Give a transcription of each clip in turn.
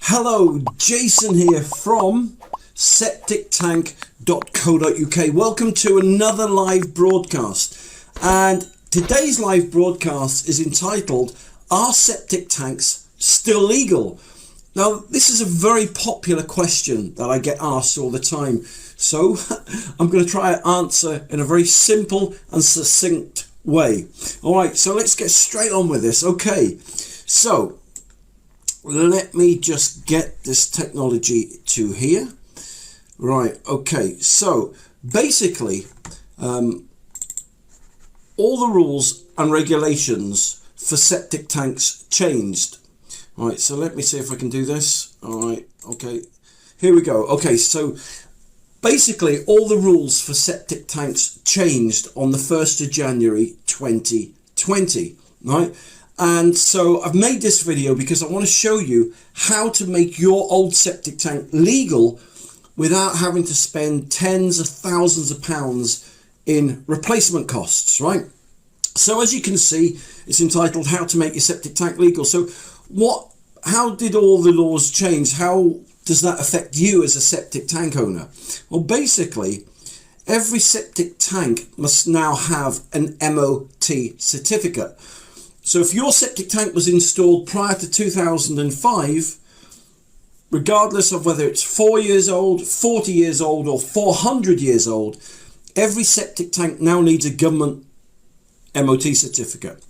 Hello, Jason here from septictank.co.uk. Welcome to another live broadcast. And today's live broadcast is entitled, Are Septic Tanks Still Legal? Now, this is a very popular question that I get asked all the time. So I'm going to try to answer in a very simple and succinct way. All right, so let's get straight on with this. Okay, so let me just get this technology to here. Right, okay, so basically all the rules and regulations for septic tanks changed. Right, so let me see if I can do this. All right, okay, here we go. Okay, so basically all the rules for septic tanks changed on the 1st of January 2020, right? And so I've made this video because I want to show you how to make your old septic tank legal without having to spend tens of thousands of pounds in replacement costs, right? So as you can see, it's entitled How to Make Your Septic Tank Legal. So how did all the laws change? How does that affect you as a septic tank owner? Well, basically, every septic tank must now have an MOT certificate. So if your septic tank was installed prior to 2005, regardless of whether it's 4 years old, 40 years old, or 400 years old, every septic tank now needs a government MOT certificate.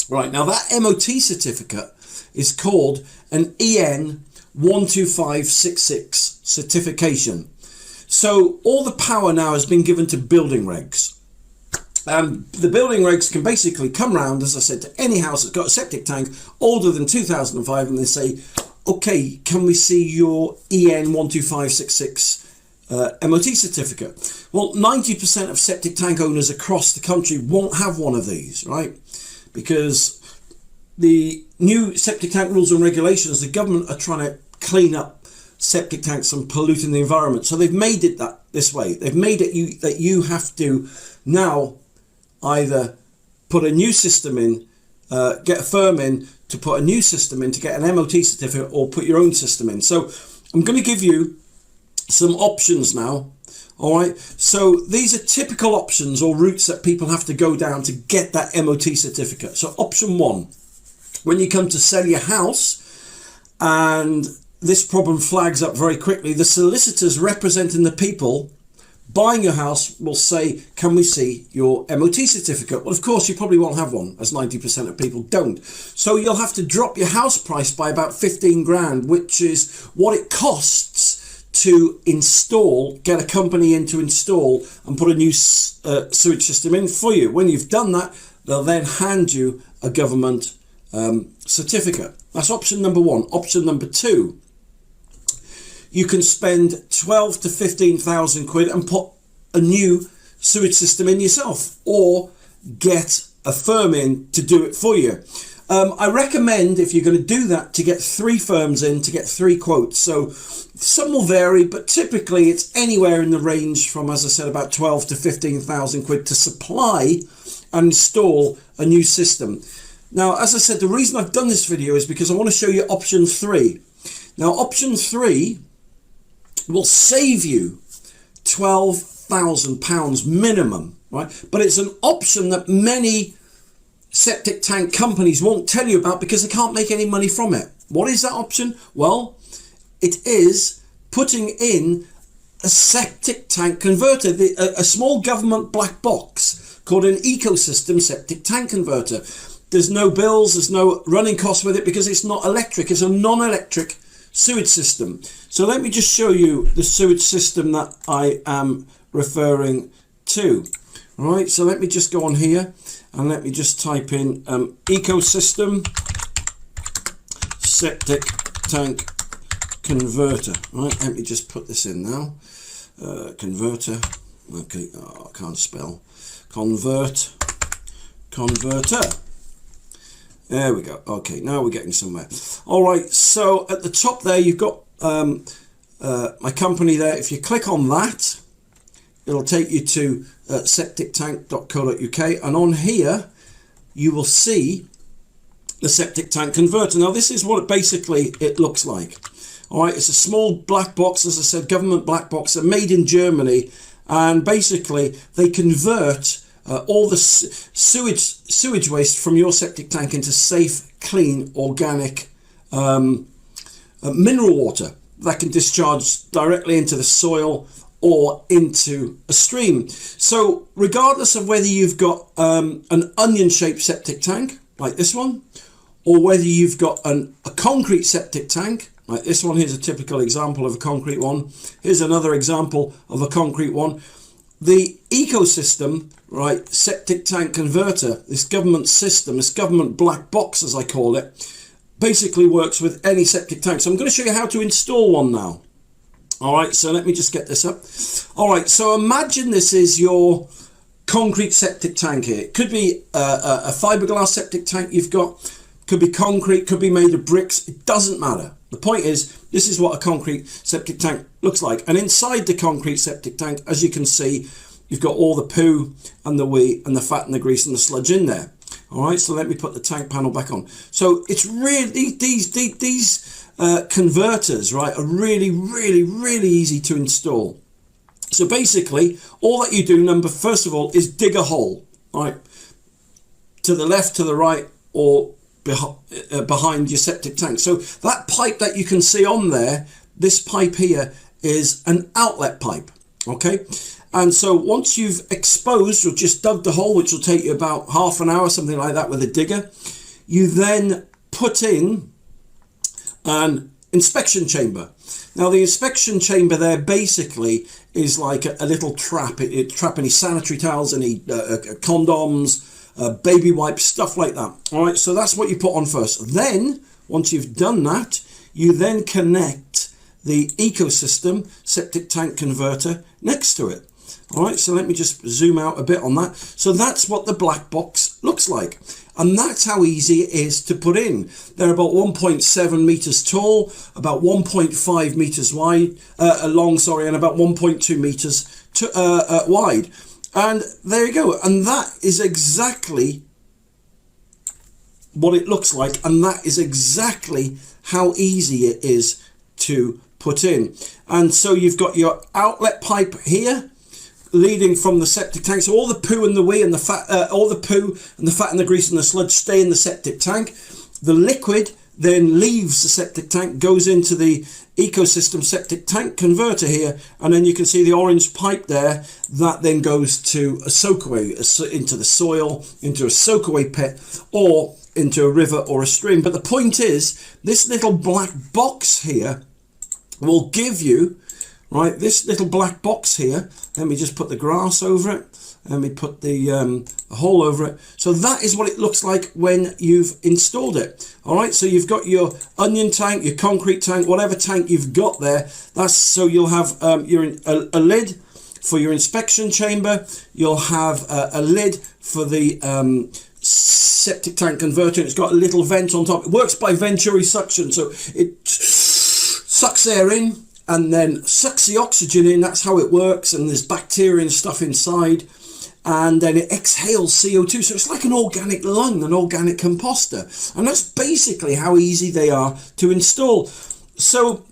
Right, now that MOT certificate is called an EN 12566 certification. So all the power now has been given to building regs. The building regs can basically come round, as I said, to any house that's got a septic tank older than 2005 and they say, okay, can we see your EN 12566 MOT certificate? Well, 90% of septic tank owners across the country won't have one of these, right? Because the new septic tank rules and regulations, the government are trying to clean up septic tanks and polluting the environment. So they've made it this way. They've made it that you have to now either put a new system in, get a firm in to put a new system in to get an MOT certificate, or put your own system in. So I'm going to give you some options now. All right, so these are typical options or routes that people have to go down to get that MOT certificate. So option one, when you come to sell your house, and this problem flags up very quickly, the solicitors representing the people buying your house will say, can we see your MOT certificate? Well, of course, you probably won't have one, as 90% of people don't. So you'll have to drop your house price by about 15 grand, which is what it costs to install, get a company in to install and put a new sewage system in for you. When you've done that, they'll then hand you a government certificate. That's option number one. Option number two, you can spend 12 to 15,000 quid and put a new sewage system in yourself, or get a firm in to do it for you. I recommend, if you're going to do that, to get 3 firms in to get 3 quotes. So some will vary, but typically it's anywhere in the range from, as I said, about 12 to 15,000 quid to supply and install a new system. Now, as I said, the reason I've done this video is because I want to show you option 3. Now, option 3 will save you £12,000 minimum, right? But it's an option that many septic tank companies won't tell you about because they can't make any money from it. What is that option? Well, it is putting in a septic tank converter, a small government black box called an ecosystem septic tank converter. There's no bills, there's no running costs with it because it's not electric. It's a non-electric sewage system. So let me just show you the sewage system that I am referring to. All right, so let me just go on here and let me just type in ecosystem septic tank converter. Right, let me just put this in now. Converter. Okay, oh, I can't spell. Converter. There we go. Okay, now we're getting somewhere. All right, so at the top there, you've got my company there. If you click on that, it'll take you to septictank.co.uk, and on here you will see the septic tank converter. Now this is what basically it looks like. All right, it's a small black box, as I said, government black box. They're made in Germany, and basically they convert all the sewage waste from your septic tank into safe, clean, organic mineral water that can discharge directly into the soil or into a stream. So regardless of whether you've got an onion-shaped septic tank like this one, or whether you've got a concrete septic tank like this one, here's a typical example of a concrete one, here's another example of a concrete one, the ecosystem, right, septic tank converter, this government system, this government black box as I call it, basically works with any septic tank. So I'm going to show you how to install one now. All right, so let me just get this up. All right, so imagine this is your concrete septic tank here. It could be a fiberglass septic tank you've got, could be concrete, could be made of bricks, it doesn't matter. The point is, this is what a concrete septic tank looks like. And inside the concrete septic tank, as you can see, you've got all the poo and the wee and the fat and the grease and the sludge in there. All right, so let me put the tank panel back on. So it's really, these converters, right, are really, really, really easy to install. So basically, all that you do, first of all, is dig a hole, right, to the left, to the right, or behind your septic tank. So that pipe that you can see on there, this pipe here is an outlet pipe, okay? And so once you've exposed or just dug the hole, which will take you about half an hour, something like that with a digger, you then put in an inspection chamber. Now the inspection chamber there basically is like a little trap. It trap any sanitary towels, any condoms, baby wipes, stuff like that. All right, so that's what you put on first. Then, once you've done that, you then connect the ecosystem septic tank converter next to it. All right, so let me just zoom out a bit on that. So that's what the black box looks like. And that's how easy it is to put in. They're about 1.7 meters tall, about 1.5 meters long, and about 1.2 meters wide. And there you go. And that is exactly what it looks like. And that is exactly how easy it is to put in. And so you've got your outlet pipe here leading from the septic tank. So all the poo and the wee and the fat, all the poo and the fat and the grease and the sludge stay in the septic tank. The liquid then leaves the septic tank, goes into the ecosystem septic tank converter here, and then you can see the orange pipe there that then goes to a soakaway, into the soil, into a soakaway pit, or into a river or a stream. But the point is, this little black box here will give you, right, this little black box here, let me just put the grass over it, let me put the hole over it. So that is what it looks like when you've installed it. All right, so you've got your onion tank, your concrete tank, whatever tank you've got there. That's so you'll have a lid for your inspection chamber. You'll have a lid for the septic tank converter. It's got a little vent on top. It works by venturi suction, so it sucks air in and then sucks the oxygen in. That's how it works, and there's bacteria and stuff inside, and then it exhales CO2. So it's like an organic lung, an organic composter, and that's basically how easy they are to install. So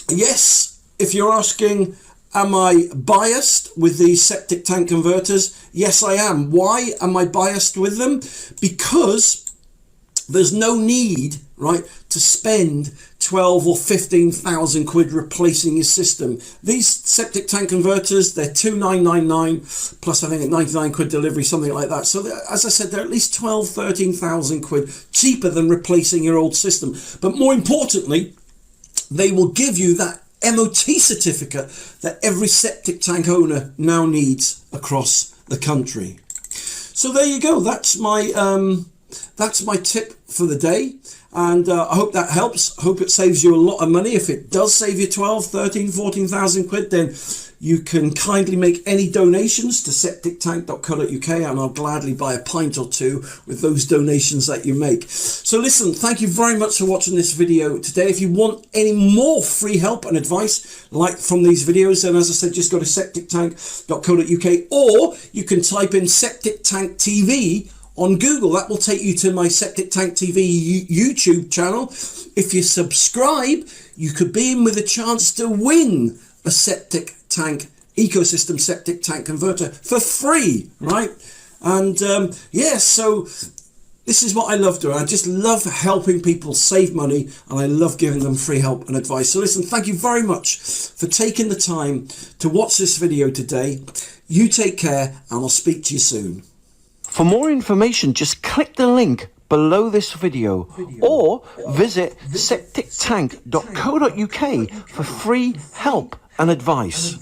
yes, if you're asking, am I biased with these septic tank converters? Yes, I am. Why am I biased with them? Because there's no need, right, to spend 12 or 15,000 quid replacing your system. These septic tank converters, they're 2,999 plus I think 99 quid delivery, something like that. So as I said, they're at least 12, 13,000 quid cheaper than replacing your old system. But more importantly, they will give you that MOT certificate that every septic tank owner now needs across the country. So there you go. That's my tip for the day, and I hope that helps. I hope it saves you a lot of money. If it does save you 12, 13, 14,000 quid, then you can kindly make any donations to septictank.co.uk, and I'll gladly buy a pint or two with those donations that you make. So listen, thank you very much for watching this video today. If you want any more free help and advice like from these videos, then as I said, just go to septictank.co.uk, or you can type in Septic Tank TV On Google, that will take you to my Septic Tank TV YouTube channel. If you subscribe, you could be in with a chance to win a septic tank, ecosystem septic tank converter for free, right? And so this is what I love doing. I just love helping people save money, and I love giving them free help and advice. So listen, thank you very much for taking the time to watch this video today. You take care, and I'll speak to you soon. For more information, just click the link below this video or visit septictank.co.uk for free help and advice.